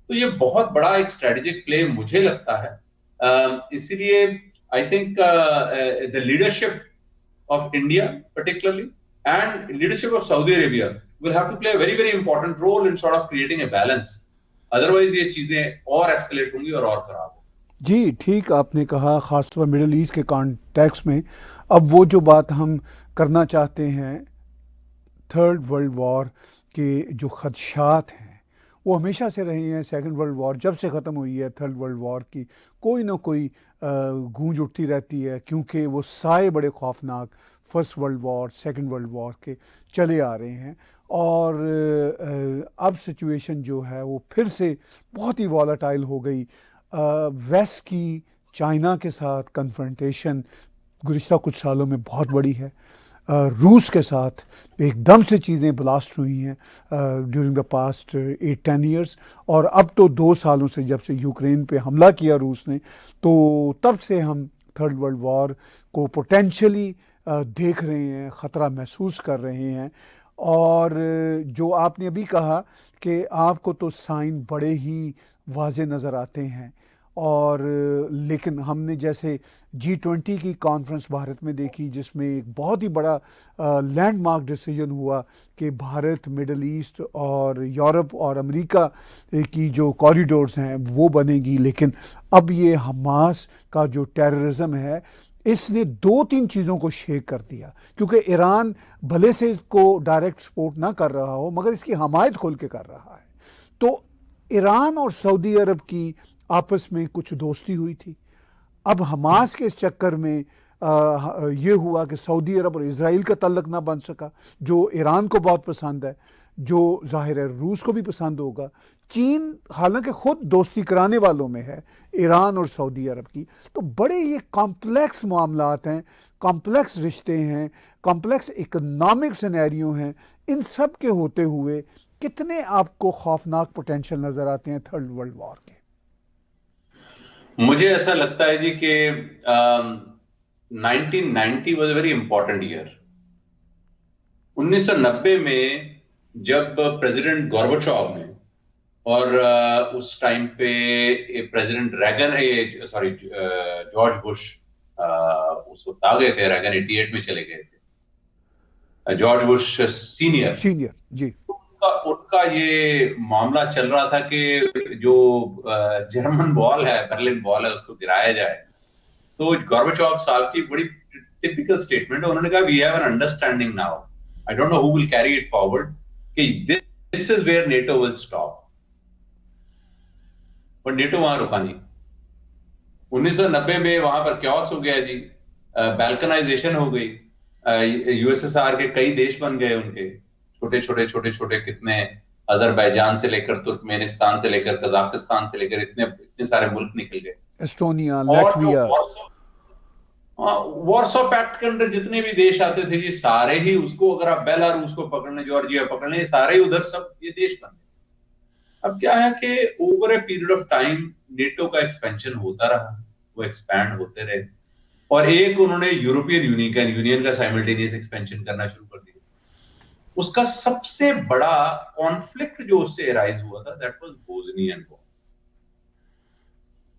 तो ये बहुत बड़ा एक स्ट्रेटेजिक प्ले मुझे लगता है। इसीलिए I think the leadership of India particularly and leadership of Saudi Arabia will have to play a very very important role in sort of creating a balance. Otherwise ये चीजें और एस्केलेट होंगी और खराब होंगी। जी ठीक आपने कहा, खासतौर मिडिल ईस्ट के कॉन्टेक्स्ट में। अब वो जो बात हम करना चाहते हैं थर्ड वर्ल्ड वॉर के जो खदशात हैं वो हमेशा से रहे हैं। सेकंड वर्ल्ड वॉर जब से ख़त्म हुई है थर्ड वर्ल्ड वॉर की कोई ना कोई गूंज उठती रहती है, क्योंकि वो साए बड़े खौफनाक first world war second world war के चले आ रहे हैं। और अब सिचुएशन जो है वो फिर से बहुत ही वॉलेटाइल हो गई। वेस्ट की चाइना के साथ कन्फ्रंटेशन गुज़िश्ता कुछ सालों में बहुत बड़ी है। रूस के साथ एकदम से चीज़ें ब्लास्ट हुई हैं ड्यूरिंग द पास्ट 8-10 ईयर्स, और अब तो 2 सालों से जब से यूक्रेन पे हमला किया रूस ने, तो तब से हम थर्ड वर्ल्ड वॉर को पोटेंशियली देख रहे हैं, ख़तरा महसूस कर रहे हैं। और जो आपने अभी कहा कि आपको तो साइन बड़े ही वाज़े नज़र आते हैं, और लेकिन हमने जैसे G20 की कॉन्फ्रेंस भारत में देखी, जिसमें एक बहुत ही बड़ा लैंडमार्क डिसीजन हुआ कि भारत, मिडल ईस्ट और यूरोप और अमेरिका की जो कॉरिडोर्स हैं वो बनेगी। लेकिन अब ये हमास का जो टेररिज्म है, इसने 2-3 चीज़ों को शेक कर दिया, क्योंकि ईरान भले से इसको डायरेक्ट सपोर्ट ना कर रहा हो, मगर इसकी हमायत खोल के कर रहा है। तो ईरान और सऊदी अरब की आपस में कुछ दोस्ती हुई थी। अब हमास के इस चक्कर में ये हुआ कि सऊदी अरब और इजराइल का तल्लक ना बन सका, जो ईरान को बहुत पसंद है, जो जाहिर है रूस को भी पसंद होगा। चीन हालांकि खुद दोस्ती कराने वालों में है, ईरान और सऊदी अरब की। तो बड़े ये कॉम्प्लेक्स मामलात हैं, कॉम्प्लेक्स रिश्ते हैं, कॉम्प्लेक्स इकोनॉमिक सिनेरियो हैं। इन सब के होते हुए कितने आपको खौफनाक पोटेंशियल नज़र आते हैं थर्ड वर्ल्ड वॉर के? मुझे ऐसा लगता है जी कि 1990 was a very important year. 1990 में जब प्रेसिडेंट गोर्बाचोव ने और उस टाइम पे प्रेसिडेंट रैगन, सॉरी जॉर्ज बुश उस वक्त आ गए थे, रैगन 88 में चले गए थे, जॉर्ज बुश सीनियर जी, उनका ये मामला चल रहा था कि जो जर्मन वॉल है, बर्लिन वॉल है, उसको गिराया जाए। तो गोर्बाचोव साहब की बड़ी टिपिकल स्टेटमेंट है, उन्होंने कहा we have an understanding now, I don't know who will carry it forward, कि this is where NATO will stop. पर नेटो वहां रुका नहीं। 1990 में वहां पर क्योस हो गया जी, बैल्कनाइजेशन हो गई, यूएसएसआर के कई देश बन गए उनके, छोटे छोटे कितने, अजरबैजान से लेकर तुर्कमेनिस्तान से लेकर कजाकिस्तान से लेकर इतने सारे मुल्क निकल गए, एस्टोनिया, लैटविया, वार्सो पैक्ट के अंदर जितने भी देश आते थे जी, सारे ही उसको, अगर आप बेलारूस को पकड़ लें, जॉर्जिया पकड़ लें, सारे ही उधर सब ये देश बन गए। अब क्या है कि over a period of time NATO का एक्सपेंशन होता रहा, वो एक्सपैंड होते रहे, और एक उन्होंने यूरोपियन यूनियन का साइमल्टेनियस एक्सपेंशन करना शुरू कर दिया। उसका सबसे बड़ा कॉन्फ्लिक्ट जो उससे अराइज हुआ था, that was Bosnian war.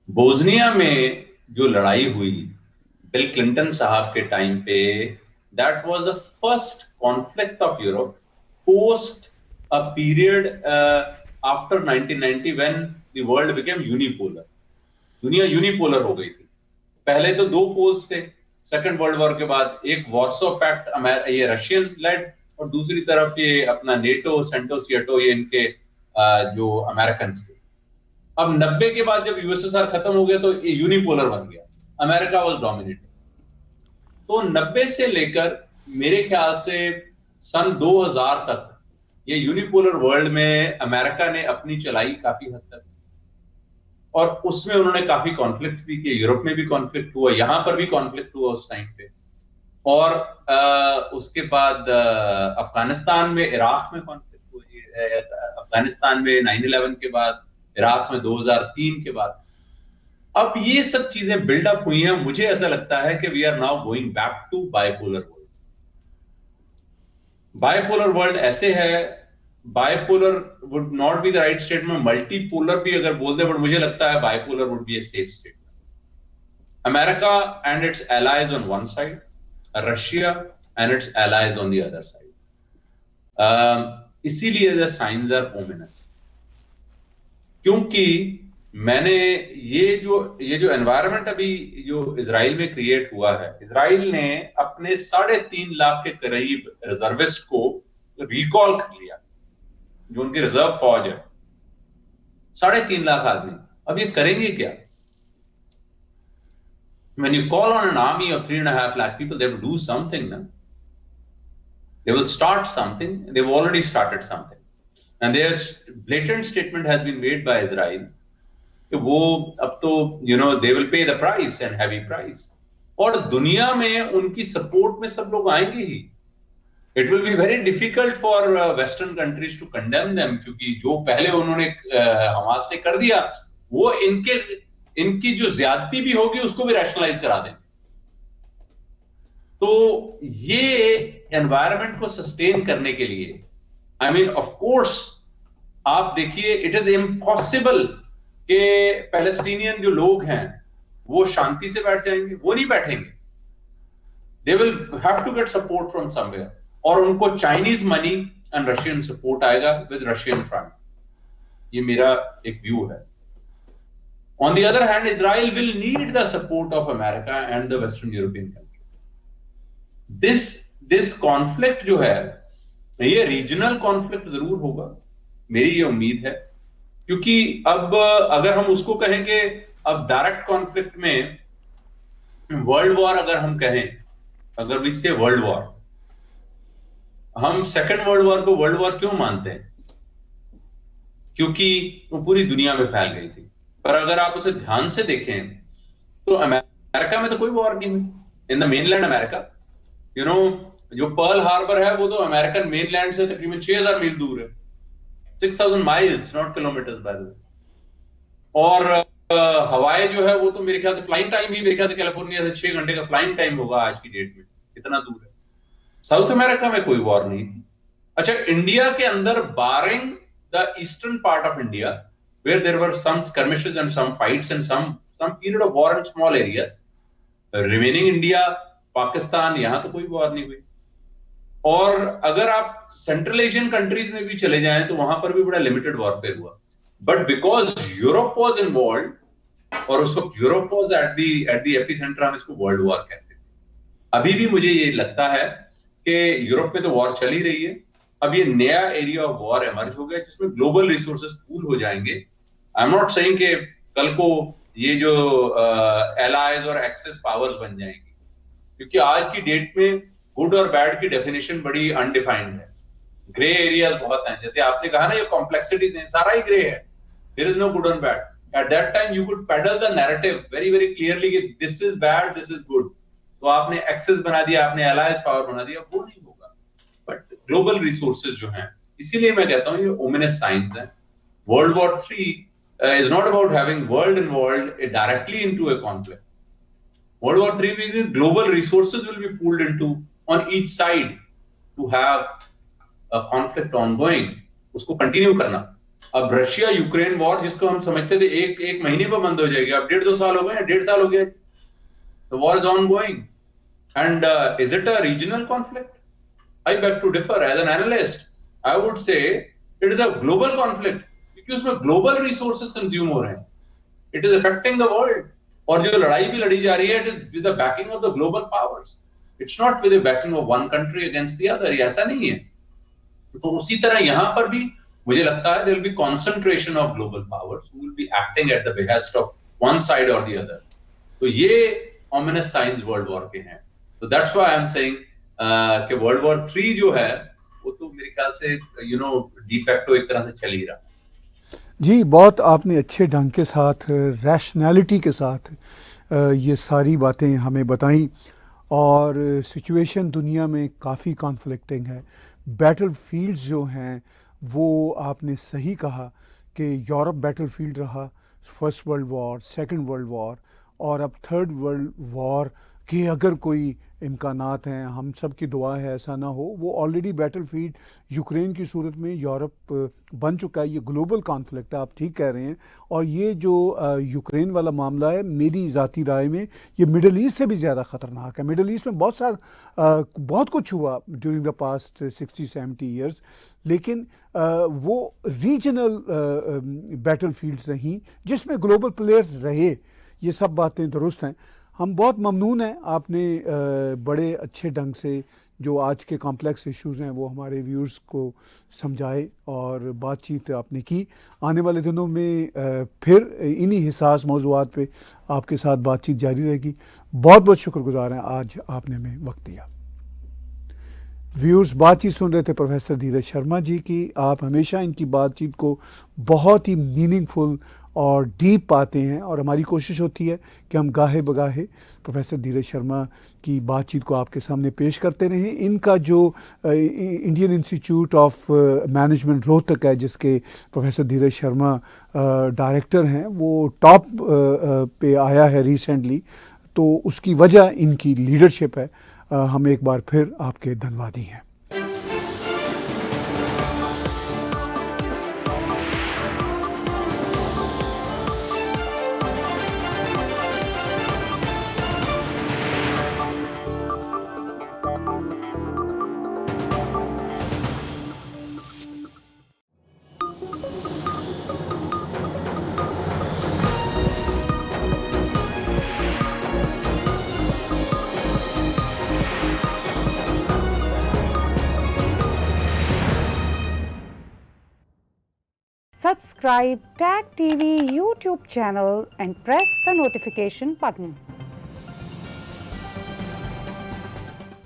Bosnia में जो लड़ाई हुई बिल क्लिंटन साहब के टाइम पे, that was the first conflict of Europe post a period after 1990 when the world became unipolar. दुनिया यूनिपोलर हो गई थी। पहले तो 2 पोल्स थे सेकेंड वर्ल्ड वॉर के बाद, एक वार्सो पैक्ट ये रशियन लेड, और दूसरी तरफ ये अपना नेटो, सेंटो सिएटो, ये इनके जो अमेरिकन थे। अब 90 के बाद जब यूएसएसआर खत्म हो गया तो ये यूनिपोलर बन गया, अमेरिका वाज डोमिनेटिंग। तो 90 से लेकर मेरे ख्याल से सन 2000 तक ये यूनिपोलर वर्ल्ड में अमेरिका ने अपनी चलाई काफी हद तक, और उसमें उन्होंने काफी कॉन्फ्लिक्ट भी किए। यूरोप में भी कॉन्फ्लिक्ट हुआ, यहां पर भी कॉन्फ्लिक्ट हुआ उस टाइम पे, और उसके बाद अफगानिस्तान में, इराक में कॉन्फ्लिक्ट हुई, अफगानिस्तान में 9/11 के बाद, इराक में 2003 के बाद। अब ये सब चीजें बिल्डअप हुई हैं। मुझे ऐसा लगता है कि we are now going back to bipolar world. Bipolar world ऐसे है, bipolar would not be the right statement, multipolar भी अगर बोल दे, बट मुझे लगता है bipolar would be a safe statement. America and its allies on one side, Russia and its allies on the other side. इसीलिए the signs are ominous, क्योंकि मैंने ये जो एनवायरनमेंट अभी जो इजराइल में क्रिएट हुआ है, इजराइल ने अपने 3.5 लाख के करीब रिजर्विस्ट को रिकॉल कर लिया, जो उनकी रिजर्व फौज है, 3.5 लाख आदमी। अब ये करेंगे क्या? When you call on an army of 3.5 lakh people, they will do something. No? They will start something. They've already started something. And their blatant statement has been made by Israel. कि वो अब तो, they will pay the price and heavy price. और दुनिया में उनकी support में सब लोग आएंगे ही। It will be very difficult for western countries to condemn them, क्योंकि जो पहले उन्होंने हमास ने कर दिया वो इनकी जो ज्यादती भी होगी उसको भी रैशनलाइज करा देंगे। तो ये एनवायरनमेंट को सस्टेन करने के लिए आई मीन ऑफ कोर्स आप देखिए इट इज इम्पॉसिबल कि पैलेस्टीनियन जो लोग हैं वो शांति से बैठ जाएंगे, वो नहीं बैठेंगे। They will have to get support from somewhere, और उनको Chinese money and Russian support आएगा विद रशियन फ्रंट। ये मेरा एक व्यू है। On the other hand Israel will need the support of America and the Western European countries. This conflict जो है ये रीजनल कॉन्फ्लिक्ट जरूर होगा, मेरी ये उम्मीद है, क्योंकि अब अगर हम उसको कहेंगे अब डायरेक्ट कॉन्फ्लिक्ट में वर्ल्ड वॉर अगर हम कहें, अगर वी से वर्ल्ड वॉर, हम सेकेंड वर्ल्ड वॉर को वर्ल्ड वॉर क्यों मानते हैं? क्योंकि वो पूरी दुनिया में फैल गई थी। पर अगर आप उसे ध्यान से देखें तो अमेरिका में तो कोई वॉर नहीं हुई। In the mainland America, you know, जो पर्ल हार्बर है वो तो अमेरिकन मेनलैंड से तकरीबन 6000 मील दूर है, 6000 miles not kilometres bye the वे। और हवाई जो है वो तो मेरे ख्याल से फ्लाइंग टाइम भी मेरे ख्याल से कैलिफोर्निया से 6 घंटे का फ्लाइंग टाइम होगा आज की डेट में, इतना दूर है। साउथ अमेरिका में कोई वॉर नहीं थी। अच्छा, इंडिया के अंदर barring the eastern part of India where there were some skirmishes and some fights and some period of war in small areas, remaining India, Pakistan, यहां तो कोई वॉर नहीं हुई। और अगर आप सेंट्रल एशियन कंट्रीज में भी चले जाएं तो वहां पर भी बड़ा लिमिटेड वॉरफेयर हुआ। But because Europe was involved, और उस वक्त Europe was at the epicentre, हम इसको वर्ल्ड वॉर कहते हैं। अभी भी मुझे ये लगता है कि यूरोप में तो वॉर चल ही रही है। अब ये नया एरिया ऑफ वॉर इमर्ज हो गया जिसमें ग्लोबल रिसोर्सेज पूल हो जाएंगे। आई एम नॉट सेइंग कि कल को ये जो एलाइज और एक्सेस पावर्स बन जाएंगी, क्योंकि आज की डेट में गुड और बैड की डेफिनेशन बड़ी अनडिफाइंड है, ग्रे एरियाज बहुत हैं। जैसे आपने कहा ना, ये कॉम्प्लेक्सिटीज हैं, सारा ही ग्रे है, देयर इज नो गुड और bad. At that time you could peddle the narrative very very clearly कि this is bad, this is good. तो आपने एक्सेस बना दिया, आपने एलाइज पावर बना दिया, वो नहीं होगा। बट ग्लोबल रिसोर्सेज जो हैं, इसीलिए मैं कहता हूं ये ओमिनस साइंस है। World war 3 is not about having world involved directly into a conflict. World War 3 means global resources will be pooled into on each side to have a conflict ongoing, उसको continue करना। अब Russia Ukraine war जिसको हम समझते थे एक महीने में बंद हो जाएगी, अब 1.5-2 साल हो गए, 1.5 साल हो गए, the war is ongoing. And is it a regional conflict? I beg to differ. As an analyst, I would say it is a global conflict, क्योंकि उसमें ग्लोबल रिसोर्सेज कंज्यूम हो रहे हैं। It is affecting the world, और जो लड़ाई भी लड़ी जा रही है it is with the banking of the global powers, it's not with the banking of one country against the other. ऐसा नहीं है। तो उसी तरह यहां पर भी मुझे लगता है there will be concentration of global powers who will be acting at the behest of one side और द अदर। तो ये ऑमिनस साइंस वर्ल्ड वॉर के हैं। तो that's why I am saying कि वर्ल्ड वॉर 3 जो है वो तो मेरे ख्याल से यू नो डिफैक्टो एक तरह से चल ही रहा। जी, बहुत आपने अच्छे ढंग के साथ, रैशनैलिटी के साथ ये सारी बातें हमें बताई। और सिचुएशन दुनिया में काफ़ी कॉन्फ्लिक्टिंग है। बैटल फील्ड्स जो हैं वो आपने सही कहा कि यूरोप बैटल फील्ड रहा, first world war, second world war, और अब थर्ड वर्ल्ड वॉर के अगर कोई इम्कानात हैं, हम सब की दुआ है ऐसा ना हो। वो ऑलरेडी बैटल फील्ड यूक्रेन की सूरत में यूरोप बन चुका है। ये ग्लोबल कॉन्फ्लिक्ट है, आप ठीक कह रहे हैं। और ये जो यूक्रेन वाला मामला है, मेरी ज़ाती राय में ये मिडल ईस्ट से भी ज़्यादा ख़तरनाक है। मिडल ईस्ट में बहुत कुछ हुआ ड्यूरिंग द पास्ट 60-70 ईयर्स, लेकिन वो रीजनल बैटल फील्ड्स रहीं जिसमें ग्लोबल प्लेयर्स रहे। ये सब बातें दुरुस्त हैं। हम बहुत ममनून हैं, आपने बड़े अच्छे ढंग से जो आज के कॉम्प्लेक्स इश्यूज़ हैं वो हमारे व्यूअर्स को समझाए और बातचीत आपने की। आने वाले दिनों में फिर इन्हीं हिसास मौज़ूआत पे आपके साथ बातचीत जारी रहेगी। बहुत बहुत शुक्रगुज़ार हैं आज आपने हमें वक्त दिया। व्यूअर्स, बातचीत सुन रहे थे प्रोफेसर धीरज शर्मा जी की। आप हमेशा इनकी बातचीत को बहुत ही मीनिंगफुल और डीप पाते हैं, और हमारी कोशिश होती है कि हम गाहे बगाहे प्रोफेसर धीरज शर्मा की बातचीत को आपके सामने पेश करते रहें। इनका जो Indian Institute of Management Rohtak है, जिसके प्रोफेसर धीरज शर्मा डायरेक्टर हैं, वो टॉप पे आया है रिसेंटली, तो उसकी वजह इनकी लीडरशिप है। हम एक बार फिर आपके धन्यवादी हैं। Subscribe TAG TV YouTube channel and press the notification button.